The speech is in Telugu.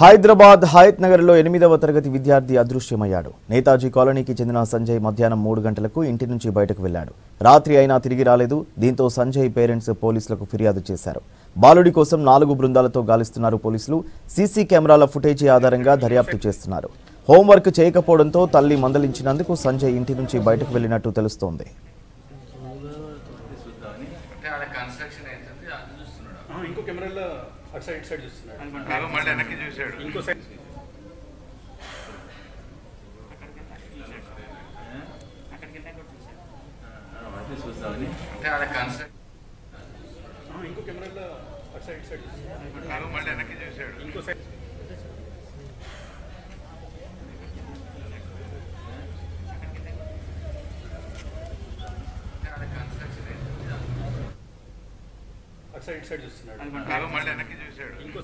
హైదరాబాద్ హయత్ నగర్లో 8వ తరగతి విద్యార్థి అదృశ్యమయ్యాడు. నేతాజీ కాలనీకి చెందిన సంజయ్ మధ్యాహ్నం 3 గంటలకు ఇంటి నుంచి బయటకు వెళ్లాడు. రాత్రి అయినా తిరిగి రాలేదు. దీంతో సంజయ్ పేరెంట్స్ పోలీసులకు ఫిర్యాదు చేశారు. బాలుడి కోసం 4 బృందాలతో గాలిస్తున్నారు పోలీసులు. సీసీ కెమెరాల ఫుటేజీ ఆధారంగా దర్యాప్తు చేస్తున్నారు. హోంవర్క్ చేయకపోవడంతో తల్లి మందలించినందుకు సంజయ్ ఇంటి నుంచి బయటకు వెళ్లినట్టు తెలుస్తోంది. ఇంకో కెమెరాలో అటు సైడ్ చూస్తున్నాడు. మళ్ళీ వెనక్కి చూశాడు. ఇంకో సైడ్ చూద్దామని అంటే అలా కన్స్ట్రక్ట్ ఇంకో కెమెరాలో అటు సైడ్ చూస్తున్నాడు. మళ్ళీ వెనక్కి చూశాడు. ఇంకో సైడ్ అటు సైడ్ చూస్తున్నాడు. మళ్ళీ వెనక్కి చూశాడు. ఇంకో